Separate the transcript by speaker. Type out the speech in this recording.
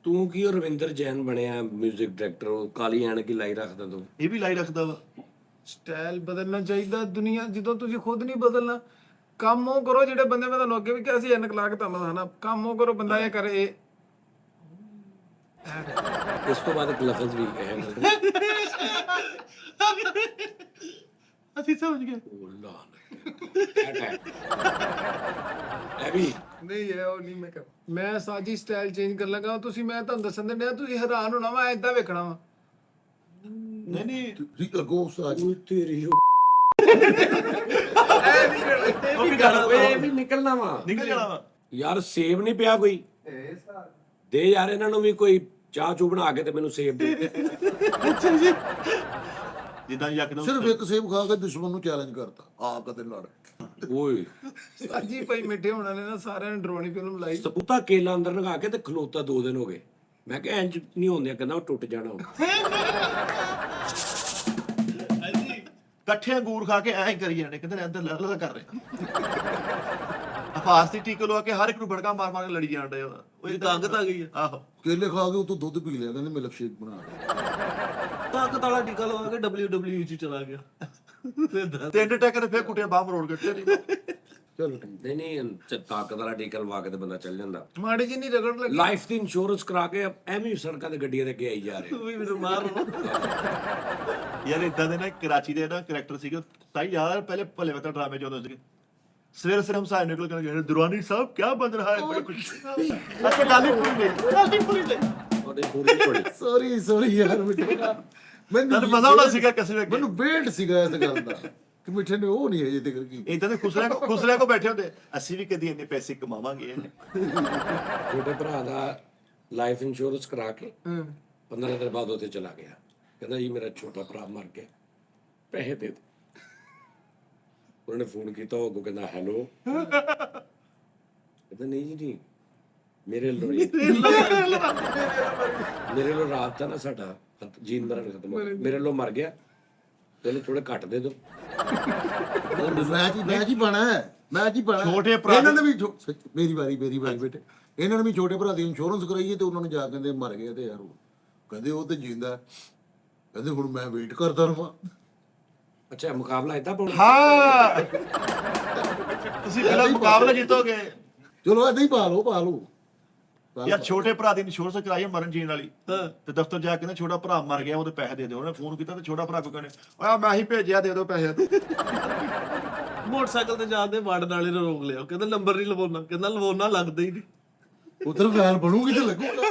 Speaker 1: ਤੂੰ ਕੀ ਰਵਿੰਦਰ ਜੈਨ ਬਣਿਆ 뮤직 ਡਾਇਰੈਕਟਰ, ਕਾਲੀ ਐਨਕ ਹੀ ਲਾਈ ਰੱਖਦਾ ਤੂੰ।
Speaker 2: ਇਹ ਵੀ ਲਾਈ ਰੱਖਦਾ ਵਾ।
Speaker 3: ਸਟਾਈਲ ਬਦਲਣਾ ਚਾਹੀਦਾ ਦੁਨੀਆ, ਜਦੋਂ ਤੁਸੀਂ ਖੁਦ ਨਹੀਂ ਬਦਲਣਾ। ਕੰਮ ਉਹ ਕਰੋ ਜਿਹੜੇ ਬੰਦੇ, ਮੈਂ ਤੁਹਾਨੂੰ ਅੱਗੇ ਵੀ ਕਿਹਾ ਸੀ ਐਨਕ ਲਾ ਕੇ ਤੁਹਾਨੂੰ ਹਨਾ, ਕੰਮ ਉਹ ਕਰੋ ਬੰਦਾ ਇਹ ਕਰੇ।
Speaker 1: ਇਸ ਤੋਂ ਬਾਅਦ ਇੱਕ ਲਫ਼ਜ਼ ਵੀ ਹੈ
Speaker 2: ਅਸੀਂ ਸਮਝ ਗਏ।
Speaker 1: ਇਹ ਵੀ
Speaker 3: ਨਹੀਂ ਇਹ ਉਹ ਨਹੀਂ ਮੈਂ ਕਰ, ਮੈਂ ਸਾਜੀ ਸਟਾਈਲ ਚੇਂਜ ਕਰ ਲਗਾ। ਤੁਸੀਂ, ਮੈਂ ਤੁਹਾਨੂੰ ਦੱਸਣ ਦੇ ਡਿਆ, ਤੁਸੀਂ ਹੈਰਾਨ ਹੋਣਾ ਵਾ, ਏਦਾਂ ਵੇਖਣਾ ਵਾ।
Speaker 2: ਨਹੀਂ ਨਹੀਂ
Speaker 4: ਤੁਸੀਂ ਲੱਗੋ ਸਾਜ
Speaker 1: ਤੇਰੀ
Speaker 2: ਉਹ ਵੀ ਗਾਣਾ
Speaker 1: ਇਹ ਵੀ ਨਿਕਲਣਾ ਵਾ,
Speaker 2: ਨਿਕਲ ਜਾਣਾ ਵਾ।
Speaker 1: ਯਾਰ ਸੇਬ ਨਹੀਂ ਪਿਆ ਕੋਈ, ਦੇ ਯਾਰ ਇਹਨਾਂ ਨੂੰ ਵੀ ਕੋਈ ਚਾਹ ਚੂ ਬਣਾ ਕੇ ਤੇ ਮੈਨੂੰ ਸੇਬ ਦੇ।
Speaker 2: ਜਿੱਦਾਂ ਯਕਦਮ
Speaker 4: ਸਿਰਫ ਇੱਕ ਸੇਬ ਖਾ ਕੇ ਦੁਸ਼ਮਣ ਨੂੰ ਚੈਲੰਜ ਕਰਤਾ, ਆ ਕਦੇ ਲੜ।
Speaker 1: ਓਏ
Speaker 3: ਸਾਜੀ ਭਾਈ ਮਿੱਠੇ ਹੋਣਾ ਨੇ ਨਾ ਸਾਰਿਆਂ ਨੇ ਡਰਾਉਣੀ ਫਿਲਮ ਲਾਈ।
Speaker 1: ਸਪੂਤਾ ਕੇਲਾ ਅੰਦਰ ਲਗਾ ਕੇ ਤੇ ਖਲੋਤਾ 2 ਦਿਨ ਹੋ ਗਏ। ਮੈਂ ਕਿਹਾ ਇੰਜ ਨਹੀਂ ਹੁੰਦਿਆ, ਕਹਿੰਦਾ ਉਹ ਟੁੱਟ ਜਾਣਾ।
Speaker 2: ਇਕੱਠੇ ਅੰਗੂਰ ਖਾ ਕੇ ਐਂ ਹੀ ਕਰੀ ਜਾਂਦੇ, ਕਹਿੰਦੇ ਅੰਦਰ ਲੜ ਕਰ ਰਹੇ ਅਫਾਸ ਦੀ ਟੀਕਾ ਲਵਾ ਕੇ ਹਰ ਇੱਕ ਨੂੰ ਬੜਕਾ ਮਾਰ ਮਾਰ ਕੇ ਲੜੀ ਜਾਣ ਡਏ ਉਹ। ਇਹ ਤਾਕਤ ਆ ਗਈ ਆ। ਆਹੋ
Speaker 4: ਕੇਲੇ ਖਾ ਕੇ ਉਤੋਂ ਦੁੱਧ ਪੀ ਲਿਆ, ਕਹਿੰਦੇ ਮਿਲਕ ਸ਼ੇਕ ਬਣਾ ਲਿਆ।
Speaker 2: ਤਾਕਤ ਵਾਲਾ ਟੀਕਾ ਲਵਾ ਕੇ WWE ਚ ਚਲਾ ਗਿਆ ਤੇ ਅੰਡਰਟੇਕਰ ਨੇ ਫੇਰ ਕੁੱਟਿਆ ਬਾਹ ਮਰੋੜ ਕੇ।
Speaker 4: ਚਲੋ
Speaker 1: ਨਹੀਂ ਤਾਕਤ ਵਾਲਾ ਟੀਕਾ ਲਵਾ ਕੇ ਤੇ ਬੰਦਾ ਚੱਲ ਜਾਂਦਾ।
Speaker 3: ਮਾੜੀ ਜੀ ਨਹੀਂ ਰਗੜ ਲੱਗੀ।
Speaker 1: ਲਾਈਫ ਦੀ ਇੰਸ਼ੋਰੈਂਸ ਕਰਾ ਕੇ ਐਵੇਂ ਹੀ ਸੜਕਾਂ ਤੇ ਗੱਡੀਆਂ ਦੇ ਅੱਗੇ ਆਈ ਜਾ ਰਹੇ।
Speaker 2: ਵੀ ਮੈਨੂੰ ਮਾਰ ਯਾਰ ਇਦਾਂ ਦੇ ਨਾ ਕਰਾਚੀ ਦੇ ਨਾ ਕਰੈਕਟਰ ਸੀਗੇ ਤਾਈ ਯਾਰ, ਪਹਿਲੇ ਭਲੇ ਵਕਤ ਡਰਾਮੇ ਚ ਆਉਂਦੇ ਸੀਗੇ। ਸਵੇਰੇ ਸਵੇਰੇ ਹਮਸਾਏ ਨਿਕਲ ਕੇ ਗਏ, ਦੁਰਾਨੀ ਸਾਹਿਬ ਕੀ ਬਣ ਰਿਹਾ ਹੈ, ਬੜੇ ਕੁਝ ਅੱਛਾ ਗਾਲੀ ਪੂਰੀ ਨਹੀਂ
Speaker 1: ਤੁਹਾਡੇ ਪੂਰੀ ਥੋੜੀ
Speaker 4: ਸੌਰੀ ਯਾਰ ਮਿੱਠੇ,
Speaker 2: ਤੁਹਾਨੂੰ ਮਜ਼ਾ ਆਉਣਾ ਸੀਗਾ ਕਿਸੇ ਵੇਲੇ।
Speaker 4: ਮੈਨੂੰ ਵੇਟ ਸੀਗਾ ਇਸ ਗੱਲ ਦਾ ਕਿ ਮਿੱਠੇ ਨੇ ਉਹ ਨਹੀਂ ਅਜੇ ਤੱਕ ਕੀ।
Speaker 2: ਇਦਾਂ ਦੇ ਖੁਸਰਿਆਂ ਕੋ ਬੈਠੇ ਹੁੰਦੇ, ਅਸੀਂ ਵੀ ਕਦੀ ਇੰਨੇ ਪੈਸੇ ਕਮਾਵਾਂਗੇ।
Speaker 1: ਛੋਟੇ ਭਰਾ ਦਾ ਲਾਈਫ ਇੰਸ਼ੋਰੈਂਸ ਕਰਾ ਕੇ 15 ਦਿਨ ਬਾਅਦ ਉੱਥੇ ਚਲਾ ਗਿਆ। ਕਹਿੰਦਾ ਜੀ ਮੇਰਾ ਛੋਟਾ ਭਰਾ ਮਰ ਗਿਆ, ਪੈਸੇ ਦੇ ਦਿਓ। ਉਹਨੇ ਫੋਨ ਕੀਤਾ, ਉਹ ਅੱਗੋਂ ਕਹਿੰਦਾ ਹੈਲੋ। ਕਹਿੰਦਾ ਨਹੀਂ ਜੀ ਨਹੀਂ, ਮੇਰੇ ਲੋ ਰਾਤ ਦਾ ਨਾ ਸਾਡਾ ਜੀਣ ਮਰਨ ਖਤਮ ਹੋ ਗਿਆ, ਮੇਰੇ ਲੋ ਮਰ ਗਿਆ, ਤੈਨੂੰ ਥੋੜੇ ਘੱਟ ਦੇ ਦੋ।
Speaker 4: ਮੈਂ ਜੀ ਬਣਾ
Speaker 2: ਛੋਟੇ ਭਰਾ
Speaker 4: ਇਹਨਾਂ ਨੇ ਵੀ ਮੇਰੀ ਵਾਰੀ ਬੇਟੇ, ਇਹਨਾਂ ਨੇ ਵੀ ਛੋਟੇ ਭਰਾ ਦੀ ਇੰਸ਼ੋਰੈਂਸ ਕਰਾਈਏ ਤੇ ਉਹਨਾਂ ਨੂੰ ਜਾ ਕਹਿੰਦੇ ਮਰ ਗਿਆ ਤੇ ਯਾਰ ਉਹ ਕਹਿੰਦੇ ਉਹ ਤੇ ਜਿੰਦਾ। ਕਹਿੰਦੇ ਹੁਣ ਮੈਂ ਵੇਟ ਕਰਦਾ ਰਹਾਂ।
Speaker 1: ਅੱਛਾ ਮੁਕਾਬਲਾ ਏਦਾਂ ਪਾਉਣਾ।
Speaker 2: ਹਾਂ ਤੁਸੀਂ ਪਹਿਲਾਂ ਮੁਕਾਬਲਾ ਜਿੱਤੋਗੇ।
Speaker 4: ਚਲੋ ਏਦਾਂ ਹੀ ਪਾ ਲਓ
Speaker 2: ਯਾਰ ਛੋਟੇ ਭਰਾ ਦੀ ਇੰਸ਼ੋਰੈਂਸ ਕਰਾਈ ਮਰਨ ਜੀਣ ਵਾਲੀ, ਤੇ ਦਫ਼ਤਰ ਜਾ ਕੇ ਕਹਿੰਦੇ ਛੋਟਾ ਭਰਾ ਮਰ ਗਿਆ, ਉਹਦੇ ਪੈਸੇ ਦੇ ਦਿਓ। ਉਹਨੇ ਫੋਨ ਕੀਤਾ ਤੇ ਛੋਟਾ ਭਰਾ ਕੋ ਕਹਿੰਦੇ ਓਏ ਮੈਂ ਹੀ ਭੇਜਿਆ, ਦੇ ਦਿਓ ਪੈਸੇ। ਮੋਟਰਸਾਈਕਲ ਤੇ ਜਾਂਦੇ ਵਾਰਡ ਵਾਲੇ ਨੇ ਰੋਕ ਲਿਆ, ਕਹਿੰਦਾ ਨੰਬਰ ਨਹੀਂ ਲਵਾਉਣਾ, ਕਹਿੰਦਾ ਲਵਾਉਣਾ ਲੱਗਦਾ ਹੀ ਨਹੀਂ।
Speaker 4: ਉਧਰ ਫੈਲ ਬਣੂਗੀ ਤੇ ਲੱਗੂਗਾ।